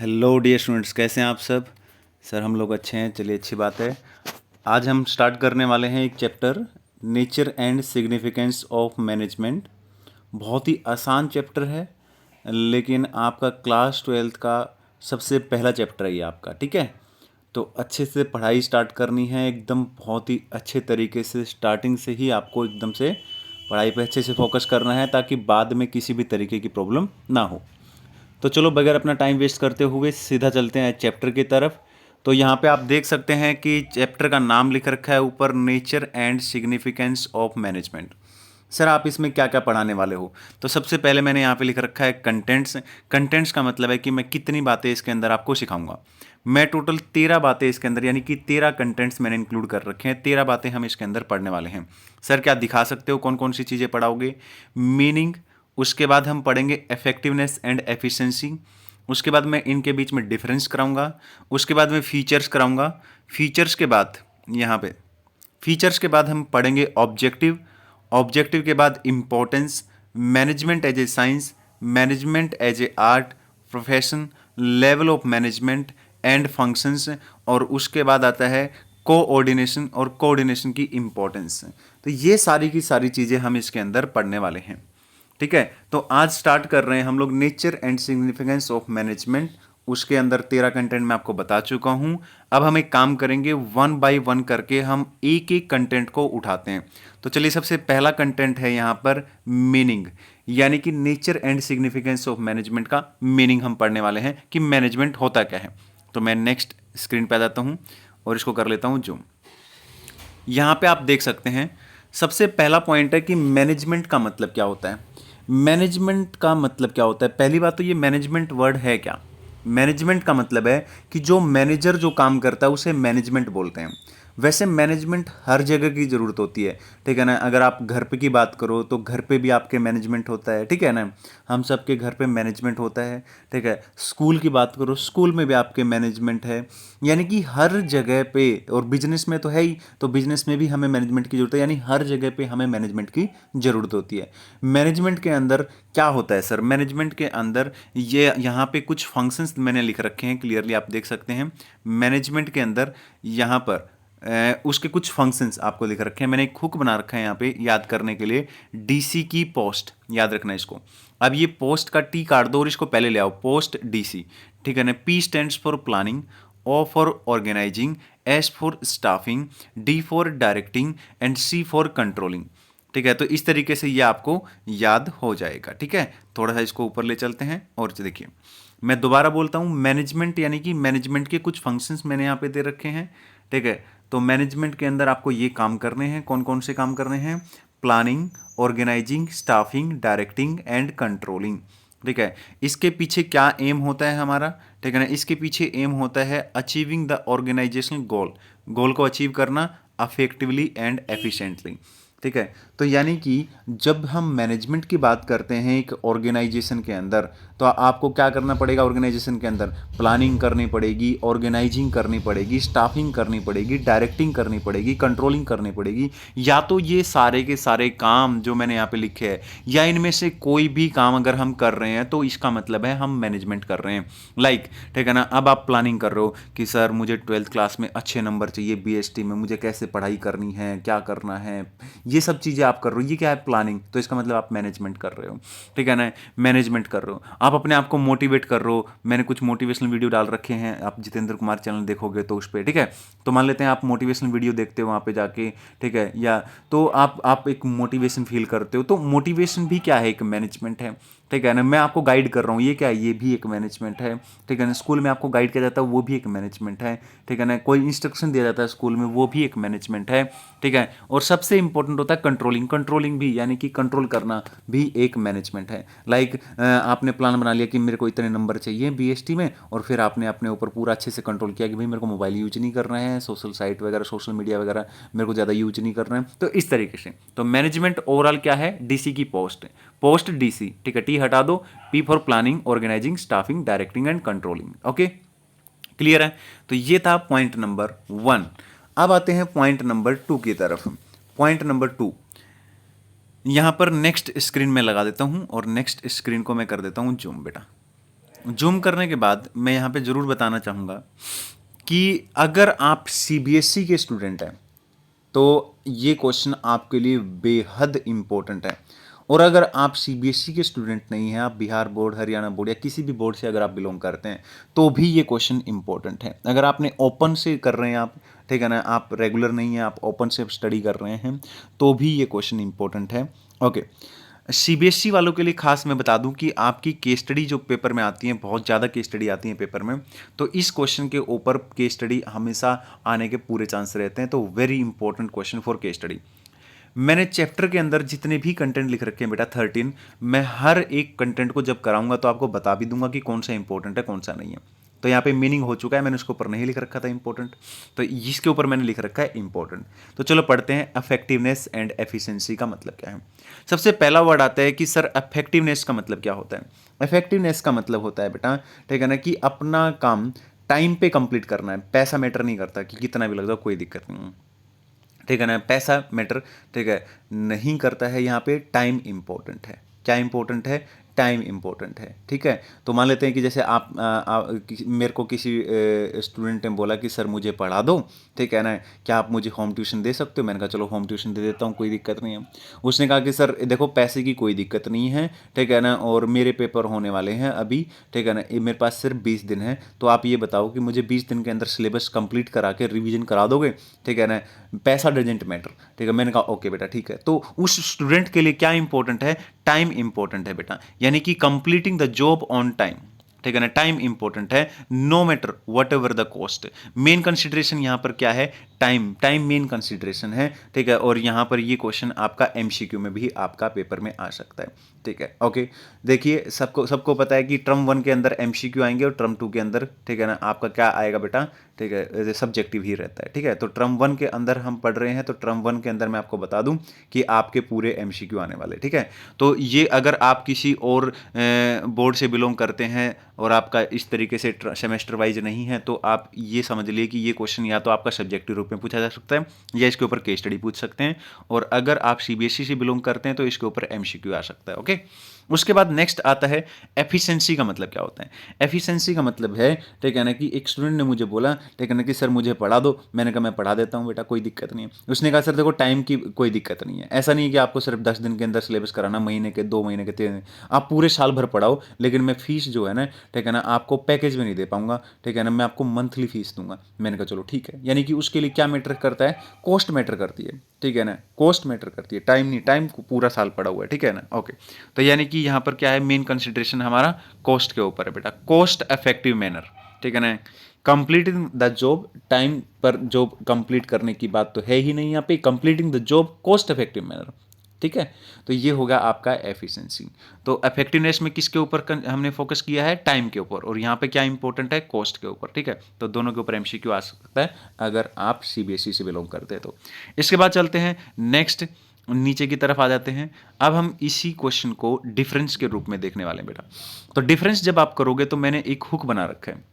Hello dear students, कैसे हैं आप सब। सर हम लोग अच्छे हैं, चलिए अच्छी बात है। आज हम स्टार्ट करने वाले हैं एक chapter, nature and significance of management. बहुत ही आसान चैप्टर है, लेकिन आपका क्लास 12th का सबसे पहला चैप्टर है ये आपका, ठीक है। तो अच्छे से पढ़ाई स्टार्ट करनी है, एकदम बहुत ही अच्छे तरीके से स्टार्टिंग से ही आपको एकदम से पढ़ाई पे अच्छे से फोकस करना है, ताकि बाद में किसी भी तरीके की प्रॉब्लम ना हो। तो चलो बगैर अपना टाइम वेस्ट करते हुए सीधा चलते हैं चैप्टर की तरफ। तो यहाँ पे आप देख सकते हैं कि चैप्टर का नाम लिख रखा है ऊपर, nature and significance of management. Sir आप इसमें क्या क्या पढ़ाने वाले हो। तो सबसे पहले मैंने यहाँ पे लिख रखा है कंटेंट्स। कंटेंट्स का मतलब है कि मैं कितनी बातें इसके अंदर आपको सिखाऊंगा। मैं टोटल 13 बातें इसके अंदर, यानी कि 13 कंटेंट्स मैंने इंक्लूड कर रखे हैं। 13 बातें हम इसके अंदर पढ़ने वाले हैं। सर क्या दिखा सकते हो कौन कौन सी चीज़ें पढ़ाओगे। मीनिंग, उसके बाद हम पढ़ेंगे इफेक्टिवनेस एंड एफिशिएंसी, उसके बाद मैं इनके बीच में डिफरेंस कराऊंगा, उसके बाद मैं फीचर्स कराऊंगा। फीचर्स के बाद यहाँ पे फीचर्स के बाद हम पढ़ेंगे ऑब्जेक्टिव, ऑब्जेक्टिव के बाद importance, management as a science, management as a art, profession, level of management and functions, और उसके बाद आता है कोऑर्डिनेशन और कोऑर्डिनेशन की इम्पोर्टेंस। तो ये सारी की सारी चीज़ें हम इसके अंदर पढ़ने वाले हैं, ठीक है। तो आज स्टार्ट कर रहे हैं हम लोग nature and significance of management. उसके अंदर 13 कंटेंट मैं आपको बता चुका हूं। अब हम एक काम करेंगे, वन बाय वन करके हम एक एक कंटेंट को उठाते हैं। तो चलिए, सबसे पहला कंटेंट है यहाँ पर मीनिंग, यानी कि nature and significance of management का मीनिंग हम पढ़ने वाले हैं कि मैनेजमेंट होता क्या है। तो मैं नेक्स्ट स्क्रीन पे आ जाता हूँ और इसको कर लेता हूँ जूम। यहाँ पे आप देख सकते हैं, सबसे पहला पॉइंट है कि मैनेजमेंट का मतलब क्या होता है। मैनेजमेंट का मतलब क्या होता है, पहली बात तो ये मैनेजमेंट वर्ड है क्या। मैनेजमेंट का मतलब है कि जो मैनेजर जो काम करता है उसे मैनेजमेंट बोलते हैं। वैसे मैनेजमेंट हर जगह की ज़रूरत होती है, ठीक है ना। अगर आप घर पे की बात करो तो घर पे भी आपके मैनेजमेंट होता है, ठीक है ना। हम सबके घर पे मैनेजमेंट होता है, ठीक है। स्कूल की बात करो, स्कूल में भी आपके मैनेजमेंट है। यानी कि हर जगह पे, और बिजनेस में तो है ही, तो बिजनेस में भी हमें मैनेजमेंट की जरूरत है, यानी हर जगह पे हमें मैनेजमेंट की जरूरत होती है। मैनेजमेंट के अंदर क्या होता है सर, मैनेजमेंट के अंदर ये यहाँ पे कुछ फंक्शंस मैंने लिख रखे हैं, क्लियरली आप देख सकते हैं। मैनेजमेंट के अंदर यहाँ पर उसके कुछ फंक्शंस आपको लिख रखे हैं। मैंने एक हुक बना रखा है यहाँ पे याद करने के लिए, डीसी की पोस्ट, याद रखना इसको। अब ये पोस्ट का टी काट दो और इसको पहले ले आओ, पोस्ट डीसी, ठीक है ना। P stands for planning, O for organizing, S for staffing, D for directing and C for controlling, ठीक है। तो इस तरीके से ये आपको याद हो जाएगा, ठीक है। थोड़ा सा इसको ऊपर ले चलते हैं और देखिए, मैं दोबारा बोलता हूँ, मैनेजमेंट यानी कि मैनेजमेंट के कुछ फंक्शंस मैंने यहाँ पे दे रखे हैं, ठीक है। तो मैनेजमेंट के अंदर आपको ये काम करने हैं, कौन कौन से काम करने हैं, planning, organizing, staffing, directing and controlling, ठीक है। इसके पीछे क्या एम होता है हमारा, ठीक है ना। इसके पीछे एम होता है अचीविंग द ऑर्गेनाइजेशनल गोल, गोल को अचीव करना अफेक्टिवली एंड एफिशिएंटली, ठीक है। तो यानी कि जब हम मैनेजमेंट की बात करते हैं एक ऑर्गेनाइजेशन के अंदर, तो आपको क्या करना पड़ेगा ऑर्गेनाइजेशन के अंदर, प्लानिंग करनी पड़ेगी, ऑर्गेनाइजिंग करनी पड़ेगी, स्टाफिंग करनी पड़ेगी, डायरेक्टिंग करनी पड़ेगी, कंट्रोलिंग करनी पड़ेगी। या तो ये सारे के सारे काम जो मैंने यहाँ पे लिखे हैं, या इनमें से कोई भी काम अगर हम कर रहे हैं तो इसका मतलब है हम मैनेजमेंट कर रहे हैं। लाइक, ठीक है ना। अब आप प्लानिंग कर रहे हो कि सर मुझे 12th क्लास में अच्छे नंबर चाहिए, बीएसटी में मुझे कैसे पढ़ाई करनी है, क्या करना है, ये सब चीज़ें आप कर रहे हो, ये क्या है, प्लानिंग। तो इसका मतलब आप मैनेजमेंट कर रहे हो, ठीक है ना। मैनेजमेंट कर रहे हो, आप अपने आप को मोटिवेट कर रहे हो। मैंने कुछ मोटिवेशनल वीडियो डाल रखे हैं, आप जितेंद्र कुमार चैनल देखोगे तो उस पर, ठीक है। तो मान लेते हैं आप मोटिवेशनल वीडियो देखते हो वहाँ पे जाके, ठीक है, या तो आप एक मोटिवेशन फील करते हो, तो मोटिवेशन भी क्या है, एक मैनेजमेंट है, ठीक है ना। मैं आपको गाइड कर रहा हूँ, ये क्या है, ये भी एक मैनेजमेंट है, ठीक है ना। स्कूल में आपको गाइड किया जाता है, वो भी एक मैनेजमेंट है, ठीक है ना। कोई इंस्ट्रक्शन दिया जाता है स्कूल में, वो भी एक मैनेजमेंट है, ठीक है। और सबसे इंपॉर्टेंट होता है कंट्रोलिंग, कंट्रोलिंग भी यानी कि कंट्रोल करना भी एक मैनेजमेंट है। लाइक आपने प्लान बना लिया कि मेरे को इतने नंबर चाहिए बीएसटी में, और फिर आपने अपने ऊपर पूरा अच्छे से कंट्रोल किया कि भाई मेरे को मोबाइल यूज नहीं करना है, सोशल साइट वगैरह, सोशल मीडिया वगैरह मेरे को ज़्यादा यूज नहीं करना है। तो इस तरीके से तो मैनेजमेंट ओवरऑल क्या है, डीसी की पोस्ट, पोस्ट डीसी, ठीक है। टी हटा दो, P for planning, organizing, staffing, directing and controlling. Okay, clear है। तो ये था पॉइंट नंबर 1। अब आते हैं पॉइंट नंबर 2 की तरफ। पॉइंट नंबर 2 यहां पर नेक्स्ट स्क्रीन में लगा देता हूं, और नेक्स्ट स्क्रीन को मैं कर देता हूं जूम बेटा। जूम करने के बाद मैं यहाँ पे ज़रूर बताना चाहूँगा कि अगर आप सीबीएसई के स्टूडेंट हैं तो ये क्वेश्चन आपके लिए बेहद इम्पोर्टेंट है। और अगर आप सीबीएसई के स्टूडेंट नहीं हैं, आप बिहार बोर्ड, हरियाणा बोर्ड या किसी भी बोर्ड से अगर आप बिलोंग करते हैं, तो भी ये क्वेश्चन इंपॉर्टेंट है। अगर आपने ओपन से कर रहे हैं आप, ठीक है ना, आप रेगुलर नहीं है, आप ओपन से स्टडी कर रहे हैं, तो भी ये क्वेश्चन इंपॉर्टेंट है। ओके, सीबीएसई वालों के लिए खास मैं बता दूं कि आपकी केस स्टडी जो पेपर में आती है, बहुत ज़्यादा केस स्टडी आती है पेपर में, तो इस क्वेश्चन के ऊपर केस स्टडी हमेशा आने के पूरे चांस रहते हैं। तो very important question for case study. मैंने चैप्टर के अंदर जितने भी कंटेंट लिख रखे हैं बेटा 13, मैं हर एक कंटेंट को जब कराऊंगा तो आपको बता भी दूंगा कि कौन सा इंपॉर्टेंट है कौन सा नहीं है। तो यहाँ पे मीनिंग हो चुका है, मैंने उसके ऊपर नहीं लिख रखा था इंपॉर्टेंट, तो इसके ऊपर मैंने लिख रखा है इंपॉर्टेंट। तो चलो पढ़ते हैं, इफेक्टिवनेस एंड एफिशिएंसी का मतलब क्या है। सबसे पहला वर्ड आता है कि सर इफेक्टिवनेस का मतलब क्या होता है। इफेक्टिवनेस का मतलब होता है बेटा, ठीक है ना, कि अपना काम टाइम पे कंप्लीट करना है। पैसा मैटर नहीं करता कि कितना भी लग जाए, कोई दिक्कत नहीं है, ठीक है ना, पैसा मैटर, ठीक है, नहीं करता है। यहाँ पे टाइम इंपॉर्टेंट है। क्या इंपॉर्टेंट है? टाइम इंपॉर्टेंट है, ठीक है। तो मान लेते हैं कि जैसे मेरे को किसी स्टूडेंट ने बोला कि सर मुझे पढ़ा दो, ठीक है ना, क्या आप मुझे होम ट्यूशन दे सकते हो। मैंने कहा चलो होम ट्यूशन दे देता हूँ, कोई दिक्कत नहीं है। उसने कहा कि सर देखो पैसे की कोई दिक्कत नहीं है, ठीक है ना, और मेरे पेपर होने वाले हैं अभी, ठीक है ना, मेरे पास सिर्फ 20 दिन है, तो आप ये बताओ कि मुझे 20 दिन के अंदर सिलेबस कंप्लीट करा के रिवीजन करा दोगे, ठीक है ना, पैसा डजेंट मैटर, ठीक है। मैंने कहा ओके बेटा ठीक है। तो उस स्टूडेंट के लिए क्या इंपॉर्टेंट है? टाइम इंपॉर्टेंट है बेटा, यानी कि completing the job on time, ठीक है ना, टाइम इंपॉर्टेंट है, no matter whatever the cost. Main consideration यहां पर क्या है? टाइम, टाइम मेन कंसिडरेशन है, ठीक है। और यहां पर ये क्वेश्चन आपका एमसीक्यू में भी आपका पेपर में आ सकता है, ठीक है। ओके, देखिए सबको सबको पता है कि टर्म 1 के अंदर एमसीक्यू आएंगे और टर्म 2 के अंदर, ठीक है ना, आपका क्या आएगा बेटा, ठीक है, सब्जेक्टिव ही रहता है, ठीक है। तो टर्म 1 के अंदर हम पढ़ रहे हैं, तो टर्म 1 के अंदर मैं आपको बता दूं कि आपके पूरे एमसीक्यू आने वाले, ठीक है। तो ये अगर आप किसी और बोर्ड से बिलोंग करते हैं और आपका इस तरीके से सेमेस्टर वाइज नहीं है, तो आप ये समझ लिए कि ये क्वेश्चन या तो आपका सब्जेक्टिव रूप में पूछा जा सकता है या इसके ऊपर केस स्टडी पूछ सकते हैं। और अगर आप सीबीएसई से बिलोंग करते हैं तो इसके ऊपर एमसीक्यू आ सकता है, ओके। उसके बाद नेक्स्ट आता है एफिशिएंसी का मतलब क्या होता है। एफिशिएंसी का मतलब है, ठीक है ना, कि एक स्टूडेंट ने मुझे बोला, ठीक है ना, कि सर मुझे पढ़ा दो। मैंने कहा मैं पढ़ा देता हूँ बेटा, कोई दिक्कत नहीं है। उसने कहा सर देखो टाइम की कोई दिक्कत नहीं है, ऐसा नहीं है कि आपको सिर्फ 10 दिन के अंदर सिलेबस कराना, महीने के 2 महीने के 3 आप पूरे साल भर पढ़ाओ, लेकिन मैं फीस जो है ना, ठीक है ना, आपको पैकेज में नहीं दे पाऊंगा, ठीक है ना, मैं आपको मंथली फीस दूंगा। मैंने कहा चलो ठीक है। यानी कि उसके लिए क्या मैटर करता है? कॉस्ट मैटर करती है, ठीक है ना, कॉस्ट मैटर करती है, टाइम नहीं। टाइम को पूरा साल पढ़ा हुआ है, ठीक है ना, ओके। तो यानी कि यहाँ पर क्या है, मेन कंसिडरेशन हमारा कॉस्ट के ऊपर है बेटा, कॉस्ट इफेक्टिव मैनर, ठीक है ना। कंप्लीटिंग द जॉब, टाइम पर जॉब कंप्लीट करने की बात तो है ही नहीं यहाँ पे, completing the job cost effective manner, ठीक है। तो ये होगा आपका एफिशिएंसी। तो इफेक्टिवनेस में किसके ऊपर हमने फोकस किया है? टाइम के ऊपर। और यहाँ पे क्या इंपॉर्टेंट है? कॉस्ट के ऊपर, ठीक है। तो दोनों के ऊपर एमसीक्यू आ सकता है अगर आप सीबीएसई से बिलोंग करते हैं तो। इसके बाद चलते हैं नेक्स्ट, नीचे की तरफ आ जाते हैं। अब हम इसी क्वेश्चन को डिफरेंस के रूप में देखने वाले हैं बेटा। तो डिफरेंस जब आप करोगे तो मैंने एक हुक बना रखा है,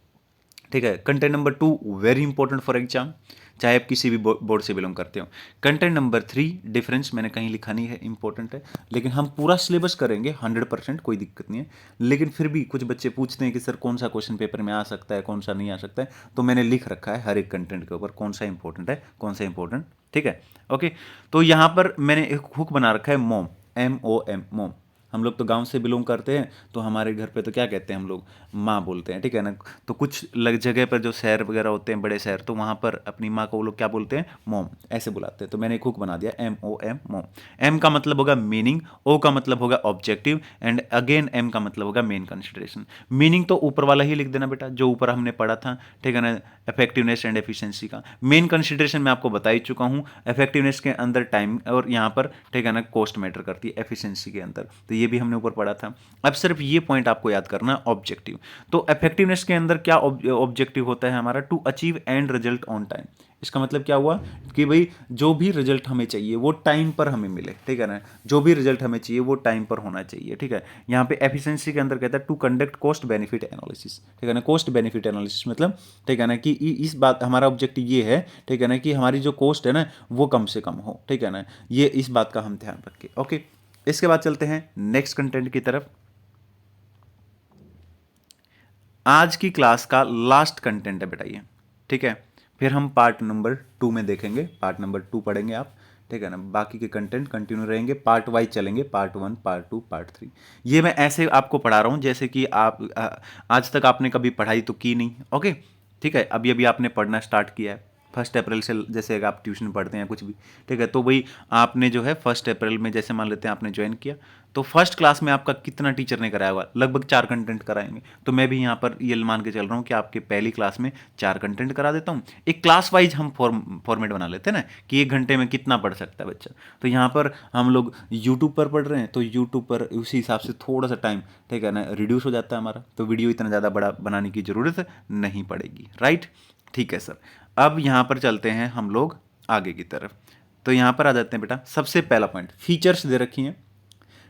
ठीक है। Content number 2 very important for exam, चाहे आप किसी भी बोर्ड से बिलोंग करते हो। कंटेंट नंबर 3 डिफरेंस मैंने कहीं लिखा नहीं है, इंपॉर्टेंट है, लेकिन हम पूरा सिलेबस करेंगे 100%, कोई दिक्कत नहीं है। लेकिन फिर भी कुछ बच्चे पूछते हैं कि सर कौन सा क्वेश्चन पेपर में आ सकता है, कौन सा नहीं आ सकता है, तो मैंने लिख रखा है हर एक कंटेंट के ऊपर कौन सा इंपॉर्टेंट है, कौन सा इंपॉर्टेंट, ठीक है, ओके। तो यहाँ पर मैंने एक हुक बना रखा है मोम, MOM, मोम। हम लोग तो गांव से बिलोंग करते हैं, तो हमारे घर पे तो क्या कहते हैं हम लोग? माँ बोलते हैं, ठीक है ना। तो कुछ जगह पर जो शहर वगैरह होते हैं, बड़े शहर, तो वहाँ पर अपनी माँ को वो लोग क्या बोलते हैं? मोम, ऐसे बुलाते हैं। तो मैंने एक हुक बना दिया, MOM, मोम। एम का मतलब होगा मीनिंग, ओ का मतलब होगा ऑब्जेक्टिव, एंड अगेन एम का मतलब होगा मेन कंसिडरेशन। मीनिंग तो ऊपर वाला ही लिख देना बेटा, जो ऊपर हमने पढ़ा था, ठीक है ना, इफेक्टिवनेस एंड एफिशिएंसी का। मेन कंसिडरेशन मैं आपको बता ही चुका हूँ, इफेक्टिवनेस के अंदर टाइम, और यहाँ पर, ठीक है ना, कॉस्ट मैटर करती है एफिशिएंसी के अंदर। तो ये भी हमने ऊपर पढ़ा था। अब सिर्फ ये पॉइंट आपको याद करना, ऑब्जेक्टिव। तो इफेक्टिवनेस के अंदर क्या ऑब्जेक्टिव होता है हमारा? To achieve end result on time. इसका मतलब क्या हुआ कि भाई जो भी रिजल्ट हमें चाहिए वो टाइम पर हमें मिले, ठीक है ना, जो भी रिजल्ट हमें चाहिए वो टाइम पर होना चाहिए, ठीक है। यहाँ पे एफिशिएंसी के अंदर कहता है to conduct cost benefit analysis, ठीक है ना। कॉस्ट बेनिफिट एनालिसिस मतलब, ठीक है ना, कि इस बात, हमारा ऑब्जेक्टिव ये है, ठीक है ना, कि हमारी जो कॉस्ट है ना वो कम से कम हो, ठीक है ना, ये इस बात का हम ध्यान रखें, ओके। इसके बाद चलते हैं नेक्स्ट कंटेंट की तरफ। आज की क्लास का लास्ट कंटेंट है बेटा ये, ठीक है। फिर हम पार्ट नंबर 2 में देखेंगे, पार्ट नंबर 2 पढ़ेंगे आप, ठीक है ना। बाकी के कंटेंट कंटिन्यू रहेंगे, पार्ट वाइज चलेंगे, पार्ट 1, पार्ट 2, पार्ट 3। ये मैं ऐसे आपको पढ़ा रहा हूँ जैसे कि आप आज तक आपने कभी पढ़ाई तो की नहीं, ओके, ठीक है। अभी अभी आपने पढ़ना स्टार्ट किया है 1 अप्रैल से, जैसे अगर आप ट्यूशन पढ़ते हैं कुछ भी, ठीक है। तो वही आपने जो है 1 अप्रैल में जैसे मान लेते हैं आपने ज्वाइन किया, तो फर्स्ट क्लास में आपका कितना टीचर ने कराया होगा, लगभग 4 कंटेंट कराएंगे। तो मैं भी यहाँ पर ये मान के चल रहा हूँ कि आपके पहली क्लास में 4 कंटेंट करा देता हूँ। एक क्लास वाइज हम फॉर्मेट बना लेते हैं ना कि 1 घंटे में कितना पढ़ सकता है बच्चा। तो यहाँ पर हम लोग यूट्यूब पर पढ़ रहे हैं, तो यूट्यूब पर उसी हिसाब से थोड़ा सा टाइम, ठीक है ना, रिड्यूस हो जाता है हमारा, तो वीडियो इतना ज़्यादा बड़ा बनाने की ज़रूरत नहीं पड़ेगी, राइट। ठीक है सर। अब यहाँ पर चलते हैं हम लोग आगे की तरफ। तो यहाँ पर आ जाते हैं बेटा, सबसे पहला पॉइंट फीचर्स दे रखी हैं,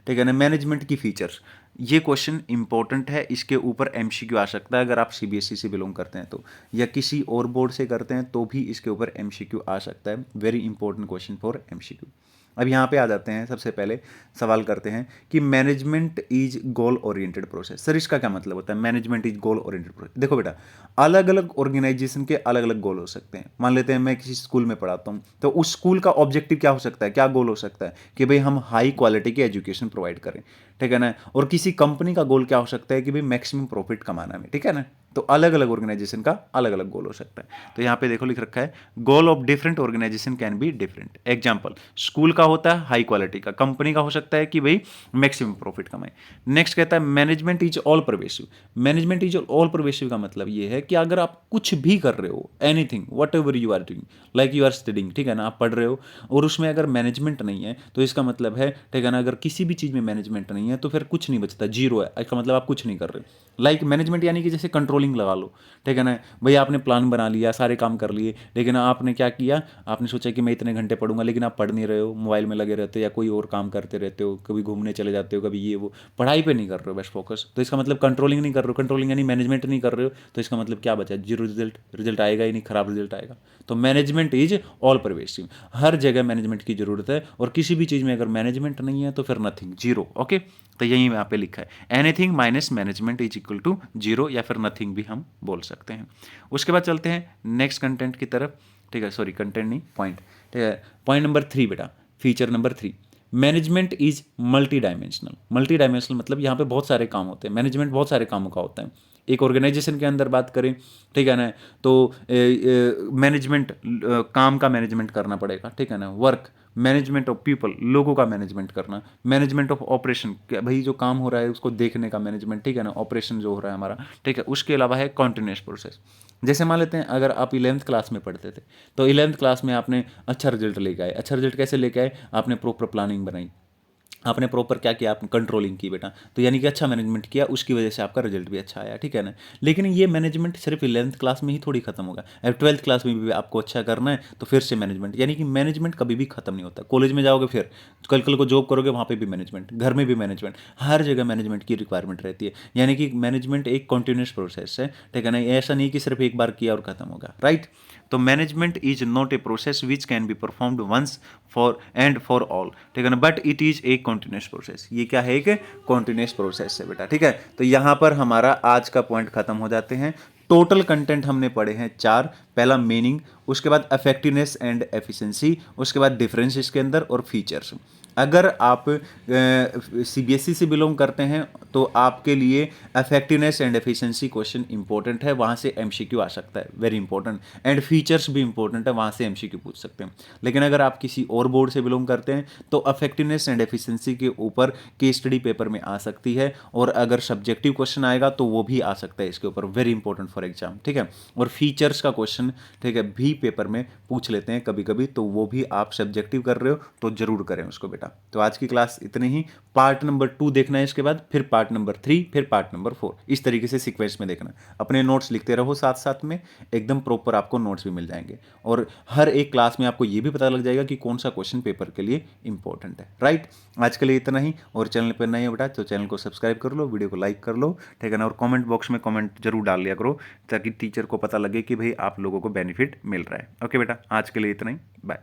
ठीक है ना, मैनेजमेंट की फीचर्स। ये क्वेश्चन इंपॉर्टेंट है, इसके ऊपर एमसीक्यू आ सकता है अगर आप सीबीएसई से बिलोंग करते हैं तो, या किसी और बोर्ड से करते हैं तो भी इसके ऊपर एमसीक्यू आ सकता है। Very important question for MCQ. अब यहाँ पे आ जाते हैं, सबसे पहले सवाल करते हैं कि management is goal oriented process. Sir इसका क्या मतलब होता है, management is goal oriented process? देखो बेटा, अलग अलग ऑर्गेनाइजेशन के अलग अलग गोल हो सकते हैं। मान लेते हैं मैं किसी स्कूल में पढ़ाता हूँ, तो उस स्कूल का ऑब्जेक्टिव क्या हो सकता है, क्या गोल हो सकता है कि भाई हम हाई क्वालिटी की एजुकेशन प्रोवाइड करें, ठीक है ना। और किसी कंपनी का गोल क्या हो सकता है कि भाई मैक्सिमम प्रॉफिट कमाना है, ठीक है ना। तो अलग अलग ऑर्गेनाइजेशन का अलग अलग गोल हो सकता है। तो यहाँ पे देखो लिख रखा है, goal of different organization can be different. Example, school का होता है हाई क्वालिटी का, कंपनी का हो सकता है कि भाई मैक्सिमम प्रॉफिट कमाए। नेक्स्ट कहता है management is all pervasive. Management is all pervasive का मतलब ये है कि अगर आप कुछ भी कर रहे हो, anything whatever you are doing, like you are studying, ठीक है ना, आप पढ़ रहे हो और उसमें अगर मैनेजमेंट नहीं है तो इसका मतलब है, ठीक है ना, अगर किसी भी चीज़ में मैनेजमेंट नहीं है तो फिर कुछ नहीं बचता, जीरो है। इसका मतलब आप कुछ नहीं कर रहे। लाइक मैनेजमेंट यानी कि जैसे कंट्रोलिंग लगा लो, ठीक है ना। भाई आपने प्लान बना लिया, सारे काम कर लिए, लेकिन आपने क्या किया, आपने सोचा कि मैं इतने घंटे पढ़ूंगा, लेकिन आप पढ़ नहीं रहे हो, मोबाइल में लगे रहते हो या कोई और काम करते रहते हो, कभी घूमने चले जाते हो, कभी ये वो, पढ़ाई पे नहीं कर रहे हो बस फोकस। तो इसका मतलब कंट्रोलिंग नहीं कर रहे हो, कंट्रोलिंग यानी मैनेजमेंट नहीं कर रहे हो। तो इसका मतलब क्या बचा, जीरो रिजल्ट, रिजल्ट आएगा ही नहीं, खराब रिजल्ट आएगा। तो मैनेजमेंट इज ऑल परवेसिव, हर जगह मैनेजमेंट की जरूरत है, और किसी भी चीज़ में अगर मैनेजमेंट नहीं है तो फिर नथिंग, जीरो। ओके, तो यही यहाँ पे लिखा है, anything minus management is equal to zero, या फिर नथिंग भी हम बोल सकते हैं। उसके बाद चलते हैं नेक्स्ट कंटेंट की तरफ, ठीक है, सॉरी कंटेंट नहीं, पॉइंट, ठीक है। पॉइंट नंबर 3 बेटा, feature number 3, management is multi dimensional. Multi dimensional मतलब यहाँ पे बहुत सारे काम होते हैं, मैनेजमेंट बहुत सारे कामों का होता है। एक ऑर्गेनाइजेशन के अंदर बात करें, ठीक है ना, तो मैनेजमेंट, काम का मैनेजमेंट करना पड़ेगा, ठीक है ना। वर्क, मैनेजमेंट ऑफ पीपल, लोगों का मैनेजमेंट करना। मैनेजमेंट ऑफ ऑपरेशन, भाई जो काम हो रहा है उसको देखने का मैनेजमेंट, ठीक है ना, ऑपरेशन जो हो रहा है हमारा, ठीक है। उसके अलावा है कॉन्टिन्यूस प्रोसेस। जैसे मान लेते हैं अगर आप 11th क्लास में पढ़ते थे, तो 11th क्लास में आपने अच्छा रिजल्ट लेके आए। अच्छा रिजल्ट कैसे लेके आए, आपने प्रॉपर प्लानिंग बनाई, आपने प्रॉपर क्या किया, आपने कंट्रोलिंग की बेटा, तो यानी कि अच्छा मैनेजमेंट किया, उसकी वजह से आपका रिजल्ट भी अच्छा आया, ठीक है ना। लेकिन ये मैनेजमेंट सिर्फ 11th क्लास में ही थोड़ी खत्म होगा, अब 12th क्लास में भी आपको अच्छा करना है तो फिर से मैनेजमेंट, यानी कि मैनेजमेंट कभी भी खत्म नहीं होता। कॉलेज में जाओगे, फिर कल को जॉब करोगे, वहाँ पे भी मैनेजमेंट, घर में भी मैनेजमेंट, हर जगह मैनेजमेंट की रिक्वायरमेंट रहती है। यानी कि मैनेजमेंट एक कॉन्टिन्यूस प्रोसेस है, ठीक है ना, ऐसा नहीं कि सिर्फ एक बार किया और खत्म होगा, राइट। तो management is not a process which can be performed once for and for all, ठीक है ना, but it is a continuous process. ये क्या है, एक कॉन्टिन्यूस प्रोसेस है बेटा, ठीक है। तो यहाँ पर हमारा आज का पॉइंट खत्म हो जाते हैं। टोटल कंटेंट हमने पढ़े हैं 4, पहला मीनिंग, उसके बाद इफेक्टिवनेस एंड एफिशिएंसी, उसके बाद डिफरेंस इसके अंदर, और फीचर्स। अगर आप सीबीएसई से बिलोंग करते हैं तो आपके लिए effectiveness and efficiency question important है, वहाँ से एमसीक्यू आ सकता है, वेरी इंपॉर्टेंट। एंड फीचर्स भी इंपॉर्टेंट है, वहाँ से एमसीक्यू पूछ सकते हैं। लेकिन अगर आप किसी और बोर्ड से बिलोंग करते हैं तो इफेक्टिवनेस एंड एफिशिएंसी के ऊपर केस स्टडी पेपर में आ सकती है, और अगर सब्जेक्टिव क्वेश्चन आएगा तो वो भी आ सकता है इसके ऊपर, वेरी इंपॉर्टेंट फॉर एग्जाम, ठीक है। और फीचर्स का क्वेश्चन, ठीक है, भी पेपर में पूछ लेते हैं कभी कभी, तो वो भी आप सब्जेक्टिव कर रहे हो तो जरूर करें उसको बेटा। तो आज की क्लास इतनी ही। पार्ट नंबर 2 देखना है, इसके बाद फिर पार्ट नंबर 3, फिर पार्ट नंबर 4, इस तरीके से सीक्वेंस में देखना। अपने नोट्स लिखते रहो साथ साथ में, एकदम प्रॉपर आपको नोट्स भी मिल जाएंगे, और हर एक क्लास में आपको ये भी पता लग जाएगा कि कौन सा क्वेश्चन पेपर के लिए इंपॉर्टेंट है, राइट। आज के लिए इतना ही, और चैनल पर नए हो बेटा तो चैनल को सब्सक्राइब कर लो, वीडियो को लाइक कर लो, ठीक है ना, और कमेंट बॉक्स में कमेंट जरूर डाल लिया करो, ताकि टीचर को पता लगे कि भाई आप लोगों को बेनिफिट मिल रहा है। ओके बेटा, आज के लिए इतना ही, बाय।